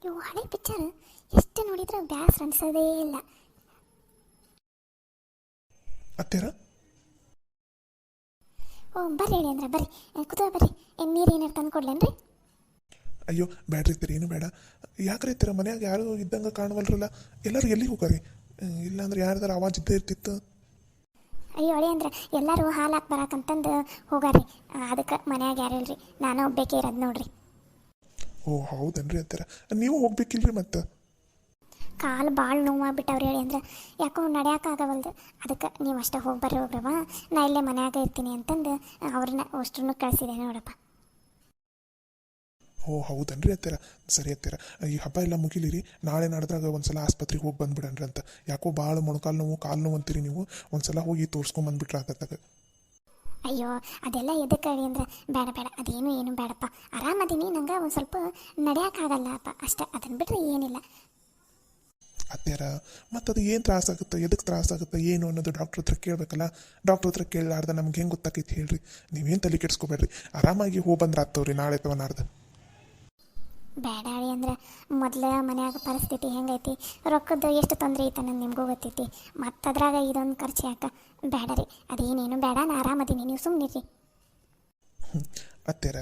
ಇವು ಹಳೆ ಪಿಕ್ಚರ್ ಎಷ್ಟು ನೋಡಿದ್ರೆ ಬ್ಯಾಸ್ ಅನ್ಸೋದೇ ಇಲ್ಲ. ಅತ್ತೆರ ಓ ಬರ್ರಿ ಹೇಳಿ ಅಂದ್ರೆ ಬರ್ರಿ, ಕೂತ ಬರ್ರಿ. ನೀರು ಏನಾರು ತಂದು ಕೊಡ್ಲೇನ್ರಿ? ಅಯ್ಯೋ ಬ್ಯಾಡ್ರಿ ಇತ್ತೀರಿ, ಏನು ಬೇಡ. ಯಾಕ್ರಿ ಇತ್ತೀರ? ಮನ್ಯಾಗ ಯಾರು ಇದ್ದಂಗೆ ಕಾಣವಲ್ರಲ್ಲ, ಎಲ್ಲರೂ ಎಲ್ಲಿಗೆ ಹೋಗಾರಿ? ಇಲ್ಲಾಂದ್ರೆ ಯಾರ್ದಾರ ಆವಾಜ್ ಇದ್ದೇ ಇರ್ತಿತ್ತು. ಅಯ್ಯೋ ಹೊಳಿ ಅಂದ್ರೆ ಎಲ್ಲರೂ ಹಾಲು ಹಾಕಿ ಬರಾಕಂತಂದು ಹೋಗಾರಿ, ಅದಕ್ಕೆ ಮನ್ಯಾಗ ಯಾರು ಇಲ್ರಿ, ನಾನು ಒಬ್ಬೇಕೇ ಇರೋದು ನೋಡ್ರಿ. ಓ ಹೌದನ್ರಿ ಅತ್ತೆರ, ನೀವು ಹೋಗ್ಬೇಕಿಲ್ರಿ ಮತ್ತೆ? ಕಾಲು ಭಾಳ ನೋವಾಗ್ಬಿಟ್ಟವ್ರಿ ಹೇಳಿ ಅಂದ್ರೆ, ಯಾಕೋ ನಡೆಯೋಕ್ಕಾಗವಲ್ದು. ಅದಕ್ಕೆ ನೀವು ಅಷ್ಟೇ ಹೋಗಿ ಬರ್ರಿ ಹೋಗ್ರವ, ನಾ ಇಲ್ಲೇ ಮನ್ಯಾಗ ಇರ್ತೀನಿ ಅಂತಂದು ಅವ್ರನ್ನ ಅಷ್ಟನ್ನು ಕಳಿಸಿದೆ ನೋಡಪ್ಪ. ಓ ಹೌದನ್ರಿ ಅತ್ತೆರ, ಸರಿ ಅತ್ತೆರ. ಈ ಹಬ್ಬ ಎಲ್ಲ ಮುಗಿಲಿರಿ, ನಾಳೆ ನಾಡ್ದಾಗ ಒಂದ್ಸಲ ಆಸ್ಪತ್ರೆಗೆ ಹೋಗಿ ಬಂದ್ಬಿಡನ್ರಿ ಅಂತ. ಯಾಕೋ ಭಾಳ ಮೊಣಕಾಲು ನೋವು, ಕಾಲು ನೋವು ಅಂತೀರಿ ನೀವು. ಒಂದ್ಸಲ ಹೋಗಿ ತೋರಿಸ್ಕೊಂಬಂದ್ಬಿಟ್ರೆ ಆಗತ್ತಾಗ. ಅಯ್ಯೋ ಅದೆಲ್ಲ ಎದಕ್ಕೆ ಅಂದ್ರೆ ಬೇಡ ಬೇಡ, ಅದೇನು ಏನು ಬೇಡಪ್ಪ, ಆರಾಮದೀನಿ. ನಂಗೆ ಒಂದು ಸ್ವಲ್ಪ ನಡೆಯೋಕ್ಕಾಗಲ್ಲಪ್ಪ ಅಷ್ಟೇ, ಅದನ್ನು ಬಿಟ್ಟರೆ ಏನಿಲ್ಲ. ಅತ್ತೆರ ಮತ್ತು ಅದು ಏನು ತ್ರಾಸಾಗುತ್ತೆ, ಎದಕ್ಕೆ ತ್ರಾಸಾಗುತ್ತೆ ಏನು ಅನ್ನೋದು ಡಾಕ್ಟ್ರ್ ಹತ್ರ ಕೇಳಬೇಕಲ್ಲ. ಡಾಕ್ಟ್ರ್ ಹತ್ರ ಕೇಳಲಾರ್ದ ನಮ್ಗೆ ಹೆಂಗೆ ಗೊತ್ತಾಕೈತಿ ಹೇಳ್ರಿ? ನೀವೇನು ತಲೆ ಕೆಡಿಸ್ಕೊಬೇಡ್ರಿ, ಆರಾಮಾಗಿ ಹೋಗಿ ಬಂದ್ರೆ ಆಗ್ತವ್ರಿ ನಾಳೆ ಅಥವಾ ನಾಡ್ದು. ಬೇಡ ಹೇಳಿ ಅಂದ್ರೆ ಮೊದಲು ಮನ್ಯಾಗ ಪರಿಸ್ಥಿತಿ ಹೆಂಗೈತಿ, ರೊಕ್ಕದ್ದು ಎಷ್ಟು ತೊಂದರೆ ಐತೆ ಅನ್ನೋದು ನಿಮಗೂ ಗೊತ್ತೈತಿ. ಮತ್ತು ಅದ್ರಾಗ ಇದೊಂದು ಖರ್ಚು ಯಾಕೆ? ಬೇಡ ರೀ, ಅದೇನೇನು ಬೇಡ, ನಾ ಆರಾಮದೀನಿ, ನೀವು ಸುಮ್ಮನಿರಿ. ಅತ್ತೆರ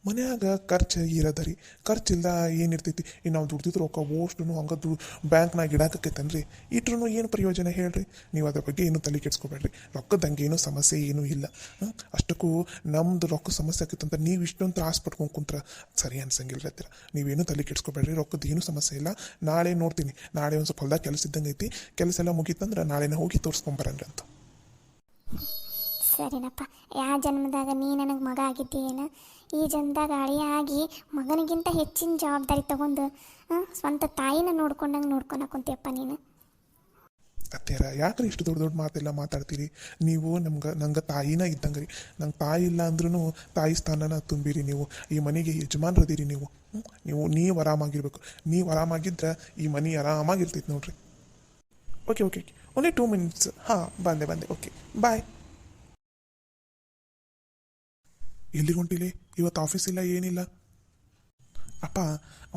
ಮನ್ಯಾಗ ಖರ್ಚು ಇರೋದರಿ, ಖರ್ಚಿಲ್ಲ ಏನಿರ್ತೈತಿ? ಇನ್ನು ನಾವು ದುಡ್ದಿದ್ದು ರೊಕ್ಕ ಓಷ್ಟು ಹಂಗೆ ಬ್ಯಾಂಕ್ನಾಗ ಇಡಾಕೈತನ್ರಿ, ಇಟ್ರು ಏನು ಪ್ರಯೋಜನ ಹೇಳ್ರಿ? ನೀವು ಅದ್ರ ಬಗ್ಗೆ ಏನು ತಲೆ ಕೆಡ್ಸ್ಕೊಬೇಡ್ರಿ. ರೊಕ್ಕದಂಗೆ ಏನೂ ಸಮಸ್ಯೆ ಏನೂ ಇಲ್ಲ. ಅಷ್ಟಕ್ಕೂ ನಮ್ಮದು ರೊಕ್ಕ ಸಮಸ್ಯೆ ಆಕೈತಂತ ನೀವು ಇಷ್ಟೊಂದು ತ್ರಾಸ ಪಡ್ಕೊಂಡು ಕುಂತ್ರ ಸರಿ ಅನ್ಸಂಗಿಲ್ಲ ಹತ್ತಿರ. ನೀವೇನು ತಲೆ ಕೆಡ್ಸ್ಕೊಬೇಡ್ರಿ, ರೊಕ್ಕದ ಏನೂ ಸಮಸ್ಯೆ ಇಲ್ಲ. ನಾಳೆ ನೋಡ್ತೀನಿ, ನಾಳೆ ಒಂದು ಸ್ವಲ್ಪ ಹೊಲ್ದಾಗ ಕೆಲಸ ಇದ್ದಂಗೆ ಐತಿ, ಕೆಲಸ ಎಲ್ಲ ಮುಗೀತಂದ್ರೆ ನಾಳೆನೇ ಹೋಗಿ ತೋರಿಸ್ಕೊಂಬರನ್ರಿ ಅಂತ. ಸರಿನಪ್ಪ, ಯಾವ ಜನ್ಮದಾಗ ನೀ ನನಗೆ ಮಗ ಆಗಿದ್ದೀಯೇನು? ಈ ಜನ್ಮದಾಗ ಅಳಿಯ ಆಗಿ ಮಗನಿಗಿಂತ ಹೆಚ್ಚಿನ ಜವಾಬ್ದಾರಿ ತಗೊಂಡು ಸ್ವಂತ ತಾಯಿನ ನೋಡ್ಕೊಂಡಂಗೆ ನೋಡ್ಕೊಳಕುಂತೀಯಪ್ಪ ನೀನು. ಅತ್ತೆರ ಯಾಕ್ರಿ ಇಷ್ಟು ದೊಡ್ಡ ದೊಡ್ಡ ಮಾತೆಲ್ಲ ಮಾತಾಡ್ತೀರಿ? ನೀವು ನಂಗೆ ತಾಯಿನ ಇದ್ದಂಗೆ ರೀ. ನಂಗೆ ತಾಯಿ ಇಲ್ಲ ಅಂದ್ರೂ ತಾಯಿ ಸ್ಥಾನನ ತುಂಬಿರಿ ನೀವು. ಈ ಮನೆಗೆ ಯಜಮಾನ್ರದಿರಿ ನೀವು. ನೀವು ಆರಾಮಾಗಿರ್ಬೇಕು. ನೀವು ಆರಾಮಾಗಿದ್ರೆ ಈ ಮನೆ ಆರಾಮಾಗಿರ್ತೈತೆ ನೋಡ್ರಿ. Okay okay okay, only 2 minutes. ಹಾಂ ಬಂದೆ. Okay bye. ಎಲ್ಲಿಗೆ ಹೊಂಟಿಲಿ? ಇವತ್ತು ಆಫೀಸ್ ಇಲ್ಲ ಏನಿಲ್ಲ? ಅಪ್ಪ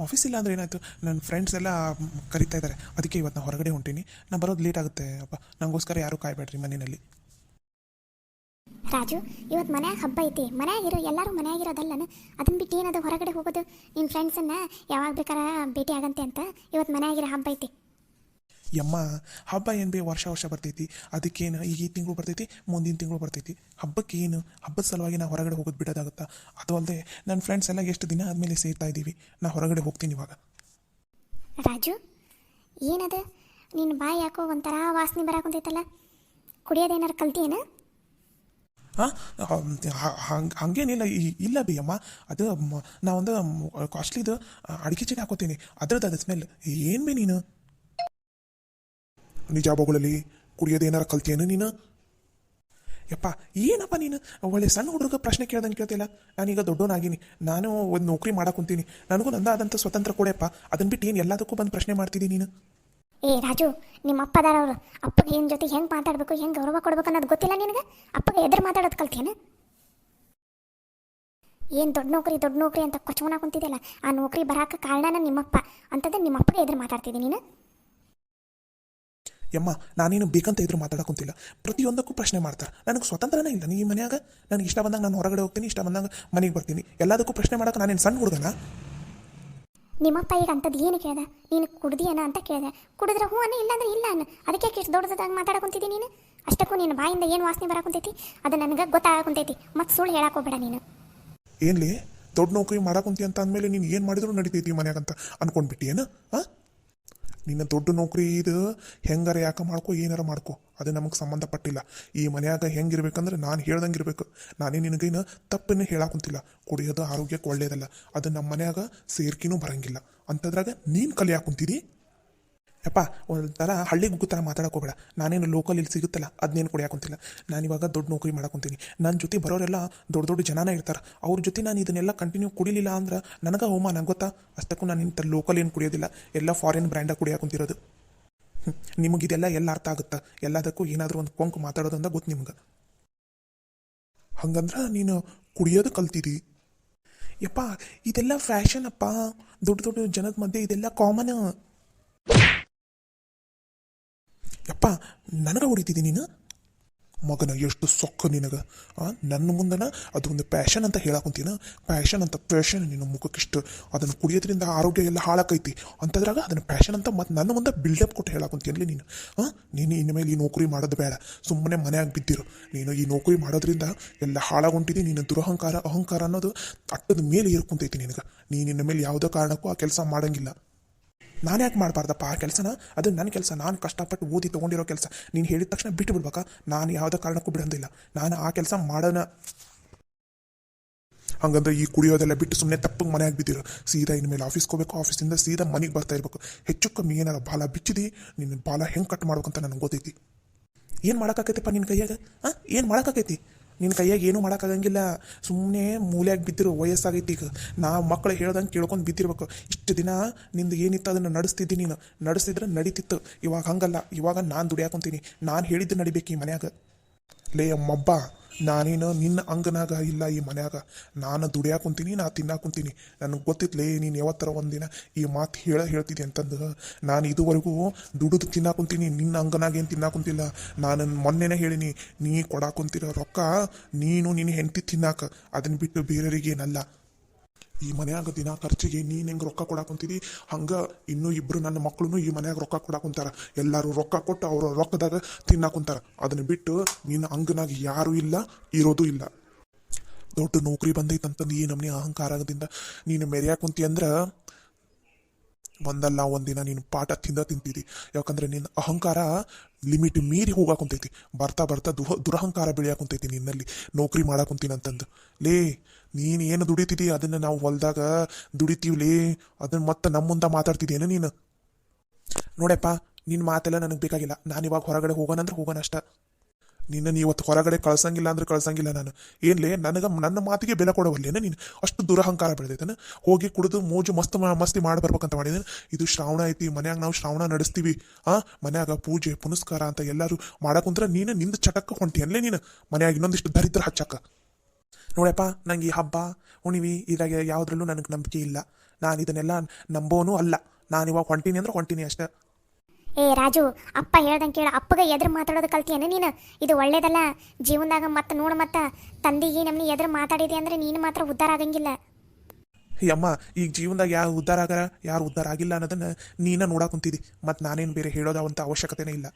ಆಫೀಸ್ ಇಲ್ಲ ಅಂದರೆ ಏನಾಯಿತು, ನನ್ನ ಫ್ರೆಂಡ್ಸ್ ಎಲ್ಲ ಕರಿತಾ ಇದ್ದಾರೆ, ಅದಕ್ಕೆ ಇವತ್ತು ನಾನು ಹೊರಗಡೆ ಹೊಂಟೀನಿ. ನಾನು ಬರೋದು ಲೇಟ್ ಆಗುತ್ತೆ ಅಪ್ಪ, ನನಗೋಸ್ಕರ ಯಾರೂ ಕಾಯಬೇಡ್ರಿ ಮನೆಯಲ್ಲಿ. ರಾಜು, ಇವತ್ತು ಮನ್ಯಾಗ ಹಬ್ಬ ಐತಿ, ಮನ್ಯಾಗಿರೋ ಎಲ್ಲರೂ ಮನ್ಯಾಗಿರೋದಲ್ಲನ, ಅದನ್ನ ಬಿಟ್ಟು ಏನದು ಹೊರಗಡೆ ಹೋಗೋದು? ನಿನ್ನ ಫ್ರೆಂಡ್ಸನ್ನು ಯಾವಾಗ ಬೇಕಾರ ಭೇಟಿ ಆಗಂತೆ ಅಂತ ಇವತ್ತು ಮನ್ಯಾಗಿರೋ ಹಬ್ಬ ಐತಿ. ಯಮ್ಮ ಹಬ್ಬ ಏನು ಬೇ ವರ್ಷ ಬರ್ತೈತಿ, ಅದಕ್ಕೇನು ಈಗ ಈ ತಿಂಗಳು ಬರ್ತೈತಿ, ಮುಂದಿನ ತಿಂಗಳು ಬರ್ತೈತಿ. ಹಬ್ಬಕ್ಕೆ ಏನು? ಹಬ್ಬದ ಸಲುವಾಗಿ ನಾವು ಹೊರಗಡೆ ಹೋಗೋದು ಬಿಡೋದಾಗುತ್ತಾ? ಅದು ಅಲ್ಲದೆ ನನ್ನ ಫ್ರೆಂಡ್ಸ್ ಎಲ್ಲ ಎಷ್ಟು ದಿನ ಆದಮೇಲೆ ಸೇರ್ತಾ ಇದ್ದೀವಿ, ನಾ ಹೊರಗಡೆ ಹೋಗ್ತೀನಿ ಇವಾಗ. ರಾಜು, ಏನದು ನಿನ್ನ ಬಾಯಿ ಯಾಕೋ ಒಂಥರ ವಾಸನೆ ಬರಾಕುಂತೈತಲ್ಲ, ಕುಡಿಯೋದೇನಾರು ಕಲ್ತೀಯೇನ? ಹಾಂ ಹಂಗೇನಿಲ್ಲ, ಇಲ್ಲ ಬಿ ಅಮ್ಮ. ಅದು ನಾವೊಂದು ಕಾಸ್ಟ್ಲಿದು ಅಡಿಕೆ ಚೀನಿ ಹಾಕೋತೀನಿ, ಅದ್ರದ್ದು ಅದು ಸ್ಮೆಲ್. ಏನು ಬಿ ನೀನು ನಿಜ ಬೊಗಳಲ್ಲಿ ಕುಡಿಯೋದು ಏನಾರ ಕಲ್ತಿಯೇನು ನೀನು? ಯಪ್ಪ ಏನಪ್ಪ ನೀನು ಒಳ್ಳೆ ಸಣ್ಣ ಹುಡುಗ ಪ್ರಶ್ನೆ ಕೇಳ್ದಂಗೆ ಕೇಳ್ತಿಲ್ಲ. ನಾನೀಗ ದೊಡ್ಡವನಾಗಿನಿ, ನಾನು ಒಂದು ನೌಕರಿ ಮಾಡಾಕೊಂತೀನಿ, ನನಗೂ ನಂದಾದಂಥ ಸ್ವತಂತ್ರ ಕೊಡೆಯಪ್ಪ. ಅದನ್ನ ಬಿಟ್ಟು ಏನು ಎಲ್ಲದಕ್ಕೂ ಬಂದು ಪ್ರಶ್ನೆ ಮಾಡ್ತಿದ್ದೀನಿ ನೀನು? ಏ ರಾಜು, ನಿಮ್ಮ ಅಪ್ಪ ಅದಾರವ್ರು, ಅಪ್ಪಗೆ ಏನು ಜೊತೆ ಹೆಂಗೆ ಮಾತಾಡಬೇಕು, ಹೆಂಗೆ ಗೌರವ ಕೊಡ್ಬೇಕು ಅನ್ನೋದು ಗೊತ್ತಿಲ್ಲ ನಿನಗೆ? ಅಪ್ಪಗೆ ಎದುರು ಮಾತಾಡೋದು ಕಲ್ತೇನು? ಏನು ದೊಡ್ಡ ನೌಕರಿ ಅಂತ ಕೊಚ್ಚಮನ ಕುಂತಿದೆಯಲ್ಲ, ಆ ನೌಕರಿ ಬರಾಕ ಕಾರಣನ ನಿಮ್ಮಪ್ಪ ಅಂತಂದ್ರೆ ನಿಮ್ಮಪ್ಪಗೆ ಎದುರು ಮಾತಾಡ್ತಿದ್ದೀನಿ ನೀನು? ಯಮ್ಮ ನಾನೇನು ಬೇಕಂತ ಇದ್ರು ಮಾತಾಡೋಕೊಂತಿಲ್ಲ, ಪ್ರತಿಯೊಂದಕ್ಕೂ ಪ್ರಶ್ನೆ ಮಾಡ್ತಾರೆ. ನನಗೆ ಸ್ವತಂತ್ರನೇ ಇಲ್ಲ ಈ ಮನ್ಯಾಗ. ನನಗೆ ಇಷ್ಟ ಬಂದಾಗ ನಾನು ಹೊರಗಡೆ ಹೋಗ್ತೀನಿ, ಇಷ್ಟ ಬಂದಾಗ ಮನೆಗೆ ಬರ್ತೀನಿ. ಎಲ್ಲದಕ್ಕೂ ಪ್ರಶ್ನೆ ಮಾಡೋಕೆ ನಾನೇನು ಸಣ್ಣ ಹುಡುಗನ? ನಿಮ್ಮಪ್ಪ ಈಗ ಅಂಥದ್ದು ಏನು ಕೇಳ್ದ? ನೀನು ಕುಡ್ದಿಯನ ಅಂತ ಕೇಳಿದೆ, ಕುಡಿದ್ರೆ ಹೂ ಅನ್ನ, ಇಲ್ಲಾಂದ್ರೆ ಇಲ್ಲ ಅನ್ನ. ಅದಕ್ಕೆ ಎಷ್ಟು ದೊಡ್ಡದಾಗಿ ಮಾತಾಡಕೊಂತಿದ್ದೀನಿ ನೀನು? ಅಷ್ಟಕ್ಕೂ ನೀನು ಬಾಯಿಂದ ಏನು ವಾಸನೆ ಬರಾಕುಂತೈತಿ ಅದು ನನಗೆ ಗೊತ್ತಾಗಕುಂತೈತಿ, ಮತ್ತು ಸುಳ್ಳು ಹೇಳಾಕೋಬೇಡ ನೀನು. ಏನ್ಲಿ ದೊಡ್ಡ ನೌಕರಿ ಮಾಡಾಕೊಂತಿ ಅಂತ ಅಂದಮೇಲೆ ನೀನು ಏನು ಮಾಡಿದ್ರು ನಡೀತೈತಿ ಮನ್ಯಾಗ ಅಂತ ಅನ್ಕೊಂಡ್ಬಿಟ್ಟಿಯೇನು? ಹಾಂ, ನಿನ್ನ ದೊಡ್ಡ ನೌಕರಿ ಇದು ಹೆಂಗಾರ ಯಾಕೆ ಮಾಡ್ಕೊ, ಏನಾರ ಮಾಡ್ಕೊ, ಅದು ನಮಗೆ ಸಂಬಂಧಪಟ್ಟಿಲ್ಲ. ಈ ಮನ್ಯಾಗ ಹೆಂಗಿರ್ಬೇಕಂದ್ರೆ ನಾನು ಹೇಳ್ದಂಗೆ ಇರಬೇಕು. ನಾನೇ ನಿನಗೇನು ತಪ್ಪನ್ನೇ ಹೇಳಾಕುಂತಿಲ್ಲ. ಕುಡಿಯೋದು ಆರೋಗ್ಯಕ್ಕೆ ಒಳ್ಳೇದಲ್ಲ, ಅದು ನಮ್ಮ ಮನ್ಯಾಗ ಸೇರ್ಕಿನೂ ಬರಂಗಿಲ್ಲ. ಅಂಥದ್ರಾಗ ನೀನು ಕಲಿಯಾಕುಂತಿದಿ? ಯಪ್ಪ ಒಂಥರ ಹಳ್ಳಿ ಗುಗ್ಗು ಥರ ಮಾತಾಡೋಕೋಬೇಡ. ನಾನೇನು ಲೋಕಲ್ ಇಲ್ಲಿ ಸಿಗುತ್ತಲ್ಲ ಅದನ್ನೇನು ಕುಡಿಯಾಕೊಂತಿಲ್ಲ. ನಾನಿವಾಗ ದೊಡ್ಡ ನೌಕರಿ ಮಾಡಾಕೊಂತೀನಿ, ನನ್ನ ಜೊತೆ ಬರೋರೆಲ್ಲ ದೊಡ್ಡ ಜನನೇ ಇರ್ತಾರೆ. ಅವ್ರ ಜೊತೆ ನಾನು ಇದನ್ನೆಲ್ಲ ಕಂಟಿನ್ಯೂ ಕುಡಿಲಿಲ್ಲ ಅಂದ್ರೆ ನನಗೆ ಅವಮಾನ ಗೊತ್ತಾ? ಅಷ್ಟಕ್ಕೂ ನಾನು ಇಂಥ ಲೋಕಲ್ ಏನು ಕುಡಿಯೋದಿಲ್ಲ, ಎಲ್ಲ ಫಾರಿನ್ ಬ್ರ್ಯಾಂಡಾಗಿ ಕುಡಿಯಾಕೊಂತಿರೋದು. ನಿಮಗಿದೆಲ್ಲ ಎಲ್ಲ ಅರ್ಥ ಆಗುತ್ತಾ? ಎಲ್ಲದಕ್ಕೂ ಏನಾದರೂ ಒಂದು ಕೊಂಕು ಮಾತಾಡೋದಂದ ಗೊತ್ತು ನಿಮ್ಗೆ. ಹಂಗಂದ್ರೆ ನೀನು ಕುಡಿಯೋದು ಕಲ್ತಿದಿ? ಯಪ್ಪ ಇದೆಲ್ಲ ಫ್ಯಾಷನ್ ಅಪ್ಪ, ದೊಡ್ಡ ದೊಡ್ಡ ಜನದ ಮಧ್ಯೆ ಇದೆಲ್ಲ ಕಾಮನ್. ಯಪ್ಪ ನನಗೆ ಹೊಡಿತಿದ್ದಿ ನೀನು ಮಗನ, ಎಷ್ಟು ಸೊಕ್ಕ ನಿನಗ. ನನ್ನ ಮುಂದನ ಅದೊಂದು ಪ್ಯಾಷನ್ ಅಂತ ಹೇಳಾಕುಂತೀನ. ಪ್ಯಾಷನ್ ಅಂತ ಪ್ಯಾಷನ್ ನಿನ್ನ ಮುಖಕ್ಕಿಷ್ಟು, ಅದನ್ನು ಕುಡಿಯೋದ್ರಿಂದ ಆರೋಗ್ಯ ಎಲ್ಲ ಹಾಳಾಕೈತಿ ಅಂತದ್ರಾಗ ಅದನ್ನು ಪ್ಯಾಷನ್ ಅಂತ ಮತ್ತು ನನ್ನ ಮುಂದೆ ಬಿಲ್ಡಪ್ ಕೊಟ್ಟು ಹೇಳಾಕುಂತೀನಲ್ಲಿ ನೀನು. ನೀನು ಇನ್ಮೇಲೆ ಈ ನೌಕರಿ ಮಾಡೋದು ಬೇಡ, ಸುಮ್ಮನೆ ಮನೆಯಾಗಿ ಬಿದ್ದಿರು. ನೀನು ಈ ನೌಕರಿ ಮಾಡೋದ್ರಿಂದ ಎಲ್ಲ ಹಾಳಾಗೊಂಟಿದ್ದಿ. ನೀನು ದುರಹಂಕಾರ ಅಹಂಕಾರ ಅನ್ನೋದು ಅಟ್ಟದ ಮೇಲೆ ಏರ್ಕೊಂತೈತಿ ನಿನಗೆ. ನೀನು ಇನ್ನ ಮೇಲೆ ಯಾವುದೋ ಕಾರಣಕ್ಕೂ ಆ ಕೆಲಸ ಮಾಡಂಗಿಲ್ಲ. ನಾನು ಯಾಕೆ ಮಾಡಬಾರ್ದಪ್ಪ ಆ ಕೆಲಸನ? ಅದು ನನ್ನ ಕೆಲಸ, ನಾನು ಕಷ್ಟಪಟ್ಟು ಓದಿ ತೊಗೊಂಡಿರೋ ಕೆಲಸ. ನೀನು ಹೇಳಿದ ತಕ್ಷಣ ಬಿಟ್ಟು ಬಿಡ್ಬೇಕಾ? ನಾನು ಯಾವುದೇ ಕಾರಣಕ್ಕೂ ಬಿಡೋದಿಲ್ಲ. ನಾನು ಆ ಕೆಲಸ ಮಾಡೋಣ. ಹಂಗಂದ್ರೆ ಈ ಕುಡಿಯೋದೆಲ್ಲ ಬಿಟ್ಟು ಸುಮ್ಮನೆ ತಪ್ಪಿಗೆ ಮನೆಯಾಗಿ ಬಿದ್ದಿರು. ಸೀದಾ ಇನ್ಮೇಲೆ ಆಫೀಸ್ಗೆ ಹೋಗ್ಬೇಕು, ಆಫೀಸಿಂದ ಸೀದಾ ಮನೆಗೆ ಬರ್ತಾ ಇರಬೇಕು. ಹೆಚ್ಚು ಕಮ್ಮಿ ಏನಾರ ಬಾಲ ಬಿಚ್ಚಿದಿ, ನಿನ್ನ ಬಾಲ ಹೆಂಗೆ ಕಟ್ ಮಾಡ್ಬೇಕಂತ ನನಗೆ ಗೊತ್ತೈತಿ. ಏನು ಮಾಡೋಕ್ಕಾಗೈತಿಪ್ಪ ನಿನ್ನ ಕೈಯಾಗ? ಏನು ಮಾಡೋಕ್ಕಾಗೈತಿ ನಿನ್ನ ಕೈಯಾಗ? ಏನೂ ಮಾಡೋಕ್ಕಾಗಂಗಿಲ್ಲ. ಸುಮ್ಮನೆ ಮೂಲೆಯಾಗಿ ಬಿದ್ದಿರು. ವಯಸ್ಸಾಗೈತಿ ಈಗ. ನಾವು ಮಕ್ಕಳು ಹೇಳ್ದಂಗೆ ಕೇಳ್ಕೊಂಡು ಬಿದ್ದಿರ್ಬೇಕು. ಇಷ್ಟು ದಿನ ನಿಂದು ಏನಿತ್ತು ಅದನ್ನು ನಡೆಸ್ತಿದ್ದಿ. ನೀನು ನಡೆಸ್ತಿದ್ರೆ ನಡೀತಿತ್ತು. ಇವಾಗ ಹಂಗಲ್ಲ. ಇವಾಗ ನಾನು ದುಡಿಯಾಕೊಂತೀನಿ. ನಾನು ಹೇಳಿದ್ದು ನಡಿಬೇಕು ಈ ಮನ್ಯಾಗ. ಲೇ ಅಮ್ಮಬ್ಬ, ನಾನೇನು ನಿನ್ನ ಅಂಗನಾಗ ಇಲ್ಲ ಈ ಮನ್ಯಾಗ. ನಾನು ದುಡಿಯಾಕುಂತೀನಿ, ನಾ ತಿನ್ನಾಕುಂತೀನಿ. ನನಗೆ ಗೊತ್ತಿತ್ಲೇ ನೀನು ಯಾವತ್ತರ ಒಂದಿನ ಈ ಮಾತು ಹೇಳ್ತಿದ್ದೆ ಅಂತಂದು. ನಾನು ಇದುವರೆಗೂ ದುಡಿದು ತಿನ್ನಾಕುಂತೀನಿ, ನಿನ್ನ ಅಂಗನಾಗ ಏನು ತಿನ್ನಾಕುಂತಿಲ್ಲ. ನಾನು ಮೊನ್ನೆನೇ ಹೇಳಿನಿ, ನೀ ಕೊಡಾಕುಂತಿರೋ ರೊಕ್ಕ ನೀನು ನಿನ್ನ ಹೆಂಡತಿ ತಿನ್ನಾಕ, ಅದನ್ನು ಬಿಟ್ಟು ಬೇರೆಯವರಿಗೇನಲ್ಲ. ಈ ಮನ್ಯಾಗ ದಿನ ಖರ್ಚಿಗೆ ನೀನು ಹೆಂಗೆ ರೊಕ್ಕ ಕೊಡಾಕುಂತಿದ್ದಿ, ಹಂಗೆ ಇನ್ನೂ ಇಬ್ಬರು ನನ್ನ ಮಕ್ಕಳು ಈ ಮನ್ಯಾಗ ರೊಕ್ಕ ಕೊಡಾಕುಂತಾರ. ಎಲ್ಲರೂ ರೊಕ್ಕ ಕೊಟ್ಟು ಅವ್ರ ರೊಕ್ಕದಾಗ ತಿನ್ನಾಕುಂತಾರ. ಅದನ್ನು ಬಿಟ್ಟು ನಿನ್ನ ಅಂಗನಾಗ ಯಾರೂ ಇಲ್ಲ, ಇರೋದು ಇಲ್ಲ. ದೊಡ್ಡ ನೌಕರಿ ಬಂದೈತಂತಂದು ಈ ನಮ್ಮನೆ ಅಹಂಕಾರದಿಂದ ನೀನು ಮೆರೆಯಾಕುಂತಿ ಅಂದ್ರೆ ಒಂದಲ್ಲ ಒಂದಿನ ನೀನು ಪಾಠ ತಿಂತಿದ್ದಿ. ಯಾಕಂದ್ರೆ ನಿನ್ನ ಅಹಂಕಾರ ಲಿಮಿಟ್ ಮೀರಿ ಹೋಗಾಕುಂತೈತಿ. ಬರ್ತಾ ಬರ್ತಾ ದುರಹಂಕಾರ ಬೆಳೆಯಾಕುಂತೈತಿ ನಿನ್ನಲ್ಲಿ. ನೌಕರಿ ಮಾಡಾಕುಂತೀನಂತಂದು. ಲೇ ನೀನು ಏನು ದುಡಿತಿದ್ದಿ ಅದನ್ನು ನಾವು ಹೊಲ್ದಾಗ ದುಡಿತೀವ್ಲೇ, ಅದನ್ನು ಮತ್ತೆ ನಮ್ಮ ಮುಂದೆ ಮಾತಾಡ್ತಿದ್ದೇನೆ ನೀನು. ನೋಡಪ್ಪ, ನಿನ್ನ ಮಾತೆಲ್ಲ ನನಗೆ ಬೇಕಾಗಿಲ್ಲ. ನಾನು ಇವಾಗ ಹೊರಗಡೆ ಹೋಗೋಣಂದ್ರೆ ಹೋಗೋಣ ಅಷ್ಟ. ನಿನ್ನನ್ನು ಇವತ್ತು ಹೊರಗಡೆ ಕಳ್ಸಂಗಿಲ್ಲ ಅಂದ್ರೆ ಕಳ್ಸಂಗಿಲ್ಲ ನಾನು. ಏನ್ಲೇ ನನ್ನ ಮಾತಿಗೆ ಬೆಲೆ ಕೊಡವಲ್ಲೇನ ನೀನು? ಅಷ್ಟು ದುರಹಂಕಾರ ಬೆಳೆದೈತನ. ಹೋಗಿ ಕುಡಿದು ಮೋಜು ಮಸ್ತಿ ಮಾಡಿ ಬರ್ಬೇಕಂತ ಮಾಡಿದ್ದೇನೆ. ಇದು ಶ್ರಾವಣ ಐತಿ, ಮನ್ಯಾಗ ನಾವು ಶ್ರಾವಣ ನಡೆಸ್ತೀವಿ. ಮನ್ಯಾಗ ಪೂಜೆ ಪುನಸ್ಕಾರ ಅಂತ ಎಲ್ಲರೂ ಮಾಡಾಕುಂತ್ರ ನೀನು ನಿಂದ ಚಟಕ್ಕೆ ಹೊಂಟಿಯನ್ಲೇ ನೀನು ಮನ್ಯಾಗ ಇನ್ನೊಂದಿಷ್ಟು ದರಿದ್ರ ಹಚ್ಚಕ್ಕ. ನೋಡಪ್ಪ, ನಂಗೆ ಈ ಹಬ್ಬ ಹುಣಿವಿ ಇದ್ರಾಗ ಯಾವುದ್ರಲ್ಲೂ ನನಗೆ ನಂಬಿಕೆ ಇಲ್ಲ. ನಾನು ಇದನ್ನೆಲ್ಲ ನಂಬೋನೂ ಅಲ್ಲ. ನಾನು ಇವಾಗ ಹೊಂಟೀನಿ ಅಂದ್ರೆ ಹೊಂಟೀನಿ ಅಷ್ಟೇ. ಏ ರಾಜು, ಅಪ್ಪ ಹೇಳ್ದಂಗೆ ಕೇಳ. ಅಪ್ಪಗೆ ಎದುರು ಮಾತಾಡೋದು ಕಲ್ತಿಯೇನೆ ನೀನು? ಇದು ಒಳ್ಳೇದಲ್ಲ ಜೀವನದಾಗ. ಮತ್ತೆ ನೋಡು, ಮತ್ತೆ ತಂದೆಗೆ ನಮ್ಮನ್ನ ಎದುರು ಮಾತಾಡಿದೆ ಅಂದ್ರೆ ನೀನು ಮಾತ್ರ ಉದ್ಧಾರ ಆಗಂಗಿಲ್ಲ. ಅಮ್ಮ, ಈಗ ಜೀವನದಾಗ ಯಾರು ಉದ್ಧಾರ ಆಗಾರ ಯಾರು ಉದ್ಧಾರ ಆಗಿಲ್ಲ ಅನ್ನೋದನ್ನ ನೀನ ನೋಡಾಕುಂತಿದ್ದಿ. ಮತ್ತು ನಾನೇನು ಬೇರೆ ಹೇಳೋದಾವಂಥ ಅವಶ್ಯಕತೆನೇ ಇಲ್ಲ.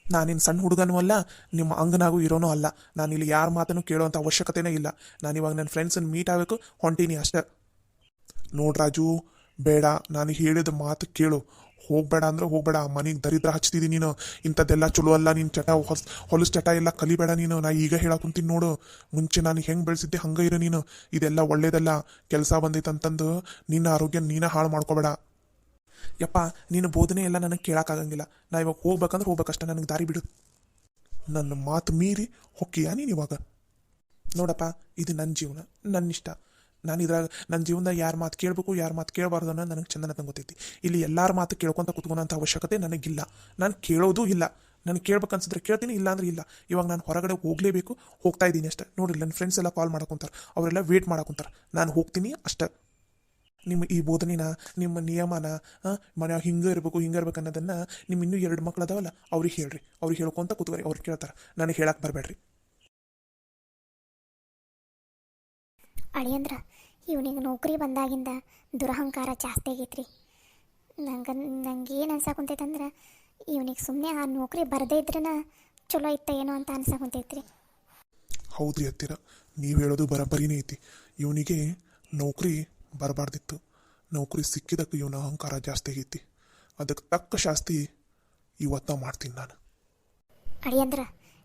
ನಾನೇನು ಸಣ್ಣ ಹುಡುಗನೂ ಅಲ್ಲ, ನಿಮ್ಮ ಅಂಗನಾಗೂ ಇರೋನೂ ಅಲ್ಲ. ನಾನಿಲ್ಲಿ ಯಾರ ಮಾತನ್ನು ಕೇಳೋವಂಥ ಅವಶ್ಯಕತೆನೇ ಇಲ್ಲ. ನಾನಿವಾಗ ನನ್ನ ಫ್ರೆಂಡ್ಸನ್ನು ಮೀಟ್ ಆಗಬೇಕು, ಹೊಂಟೀನಿ ಅಷ್ಟೇ. ನೋಡ್ರಾಜು, ಬೇಡ, ನಾನು ಹೇಳಿದ ಮಾತು ಕೇಳು. ಹೋಗ್ಬೇಡ ಅಂದ್ರೆ ಹೋಗ್ಬೇಡ. ಮನೆಗೆ ದರಿದ್ರ ಹಚ್ತಿದ್ದೀನಿ ನೀನು. ಇಂಥದ್ದೆಲ್ಲ ಚಲೋ ಅಲ್ಲ. ನೀನು ಚಟ ಹೊಲಸು ಚಟ ಎಲ್ಲ ಕಲಿಬೇಡ ನೀನು. ನಾ ಈಗ ಹೇಳಾಕುಂತೀನಿ ನೋಡು. ಮುಂಚೆ ನಾನು ಹೆಂಗೆ ಬೆಳೆಸಿದ್ದೆ ಹಂಗೆ ಇರು ನೀನು. ಇದೆಲ್ಲ ಒಳ್ಳೇದಲ್ಲ. ಕೆಲಸ ಬಂದೈತಂತಂದು ನಿನ್ನ ಆರೋಗ್ಯ ನೀನೇ ಹಾಳು ಮಾಡ್ಕೋಬೇಡ. ಯಪ್ಪ, ನೀನು ಬೋಧನೆ ಎಲ್ಲ ನನಗೆ ಕೇಳೋಕ್ಕಾಗಂಗಿಲ್ಲ. ನಾ ಇವಾಗ ಹೋಗ್ಬೇಕಂದ್ರೆ ಹೋಗ್ಬೇಕಷ್ಟೆ. ನನಗೆ ದಾರಿ ಬಿಡು. ನನ್ನ ಮಾತು ಮೀರಿ ಹೊಕ್ಕಿಯಾ ನೀನು ಇವಾಗ? ನೋಡಪ್ಪ, ಇದು ನನ್ನ ಜೀವನ, ನನ್ನ ಇಷ್ಟ. ನಾನು ಇದ್ರಾಗ ನನ್ನ ಜೀವನದಾಗ ಯಾರ ಮಾತು ಕೇಳಬೇಕು ಯಾರ ಮಾತು ಕೇಳಬಾರ್ದು ಅನ್ನೋದು ನನಗೆ ಚಂದನ ಗೊತ್ತೈತಿ. ಇಲ್ಲಿ ಎಲ್ಲರ ಮಾತು ಕೇಳ್ಕೊತ ಕುತ್ಕೊಳೋಂಥ ಅವಶ್ಯಕತೆ ನನಗಿಲ್ಲ. ನಾನು ಕೇಳೋದು ಇಲ್ಲ. ನನಗೆ ಕೇಳ್ಬೇಕನ್ಸಿದ್ರೆ ಕೇಳ್ತೀನಿ, ಇಲ್ಲ ಅಂದ್ರೆ ಇಲ್ಲ. ಇವಾಗ ನಾನು ಹೊರಗಡೆ ಹೋಗಲೇಬೇಕು, ಹೋಗ್ತಾ ಇದ್ದೀನಿ ಅಷ್ಟೇ. ನೋಡಿರಿ, ನನ್ನ ಫ್ರೆಂಡ್ಸ್ ಎಲ್ಲ ಕಾಲ್ ಮಾಡಕೊಂತಾರೆ, ಅವರೆಲ್ಲ ವೇಟ್ ಮಾಡಕೊಂತಾರೆ. ನಾನು ಹೋಗ್ತೀನಿ ಅಷ್ಟೇ. ನಿಮ್ಮ ಈ ಬೋಧನೆನ, ನಿಮ್ಮ ನಿಯಮನ, ಮನೆ ಹಿಂಗೆ ಇರ್ಬೇಕು ಅನ್ನೋದನ್ನು ನಿಮ್ಮ ಇನ್ನೂ 2 ಮಕ್ಳು ಅದಾವಲ್ಲ ಅವ್ರಿಗೆ ಹೇಳ್ರಿ. ಅವ್ರಿಗೆ ಹೇಳ್ಕೊಂತ ಕೂತ್ಕೊರಿ. ಅವ್ರು ಕೇಳ್ತಾರೆ. ನನಗೆ ಹೇಳಕ್ಕೆ ಬರಬೇಡ್ರಿ. ಅಳಿಯಂದ್ರ, ಇವನಿಗೆ ನೌಕರಿ ಬಂದಾಗಿಂದ ದುರಹಂಕಾರ ಜಾಸ್ತಿ ಆಗೈತ್ರಿ. ನಂಗೆ ಏನು ಅನ್ಸಾಕುಂತೈತಂದ್ರೆ, ಇವನಿಗೆ ಸುಮ್ಮನೆ ಆ ನೌಕರಿ ಬರದೇ ಇದ್ರನ ಚಲೋ ಇತ್ತ ಏನೋ ಅಂತ ಅನ್ಸಾಕುಂತೈತ್ರಿ. ಹೌದ್ರಿ ಹತ್ತಿರ, ನೀವು ಹೇಳೋದು ಬರೋಬ್ಬರಿನೇ ಐತಿ. ಇವನಿಗೆ ನೌಕರಿ ಬರಬಾರ್ದಿತ್ತು. ನೌಕರಿ ಸಿಕ್ಕಿದಕ್ಕೆ ಇವನ ಅಹಂಕಾರ ಜಾಸ್ತಿ ಆಗೈತಿ. ಅದಕ್ಕೆ ತಕ್ಕ ಶಾಸ್ತಿ ಇವತ್ತ ಮಾಡ್ತೀನಿ ನಾನು. ಅಳಿಯಂದ್ರ,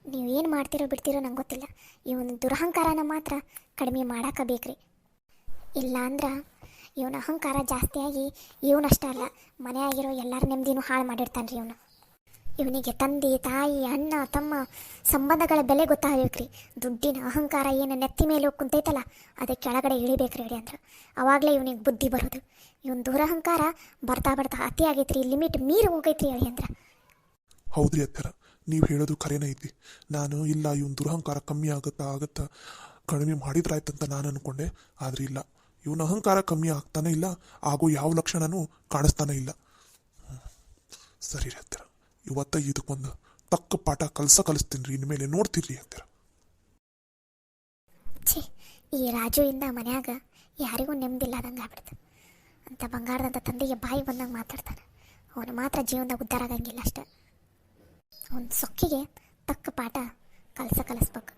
ನೀವು ಏನು ಮಾಡ್ತಿರೋ ಬಿಡ್ತಿರೋ ನಂಗೆ ಗೊತ್ತಿಲ್ಲ. ಇವನ ದುರಹಂಕಾರನ ಮಾತ್ರ ಕಡಿಮೆ ಮಾಡಾಕ ಬೇಕ್ರಿ. ಇಲ್ಲ ಅಂದ್ರೆ ಇವನ ಅಹಂಕಾರ ಜಾಸ್ತಿಯಾಗಿ ಇವನಷ್ಟೇ ಅಲ್ಲ, ಮನೆಯಾಗಿರೋ ಎಲ್ಲರ ನೆಮ್ಮದಿನೂ ಹಾಳು ಮಾಡಿರ್ತಾನೆ ರೀ ಇವನು. ಇವನಿಗೆ ತಂದೆ ತಾಯಿ ಅಣ್ಣ ತಮ್ಮ ಸಂಬಂಧಗಳ ಬೆಲೆ ಗೊತ್ತಾಗಬೇಕ್ರಿ. ದುಡ್ಡಿನ ಅಹಂಕಾರ ಏನು ನೆತ್ತಿ ಮೇಲೆ ಹೋಗಿ ಕುಂತೈತಲ್ಲ, ಅದಕ್ಕೆ ಕೆಳಗಡೆ ಇಳಿಬೇಕ್ರಿ ಅಳಿಯಂದ್ರ. ಅವಾಗಲೇ ಇವನಿಗೆ ಬುದ್ಧಿ ಬರೋದು. ಇವನ್ ದುರಹಂಕಾರ ಬರ್ತಾ ಅತಿ ಆಗೈತ್ರಿ, ಲಿಮಿಟ್ ಮೀರಿ ಹೋಗೈತ್ರಿ ಅಳಿಯಂದ್ರ. ಹೌದ್ರಿ ಹತ್ತಿರ, ನೀವು ಹೇಳೋದು ಖರೇನ ಐತಿ. ನಾನು ಇಲ್ಲ ಇವನ್ ದುರಹಂಕಾರ ಕಮ್ಮಿ ಆಗತ್ತಾ ಕಡಿಮೆ ಮಾಡಿದ್ರಾಯ್ತಂತ ನಾನು ಅನ್ಕೊಂಡೆ. ಆದ್ರೆ ಇಲ್ಲ, ಇವನ ಅಹಂಕಾರ ಕಮ್ಮಿ ಆಗ್ತಾನೆ ಇಲ್ಲ, ಹಾಗೂ ಯಾವ ಲಕ್ಷಣನೂ ಕಾಣಿಸ್ತಾನೆ ಇಲ್ಲ. ಸರಿ ರೀ ಹತ್ತಿರ, ಇವತ್ತ ಇದಕ್ಕೊಂದು ತಕ್ಕ ಪಾಠ ಕಲಿಸ್ತೀನಿ ರೀ, ಇನ್ಮೇಲೆ ನೋಡ್ತೀರಿ ಹತ್ತಿರ. ಛೇ, ಈ ರಾಜು ಇಂದ ಮನ್ಯಾಗ ಯಾರಿಗೂ ನೆಮ್ಮದಿಲ್ಲದಂಗೆ ಆಗ್ಬಿಡ್ತು. ಅಂತ ಬಂಗಾರದಂಥ ತಂದೆಗೆ ಬಾಯಿ ಬಂದಂಗೆ ಮಾತಾಡ್ತಾನೆ. ಅವನು ಮಾತ್ರ ಜೀವನದಾಗ ಉದ್ಧಾರ ಆಗಂಗಿಲ್ಲ ಅಷ್ಟೆ. ಅವನ ಸೊಕ್ಕಿಗೆ ತಕ್ಕ ಪಾಠ ಕಲಿಸ್ಬೇಕು.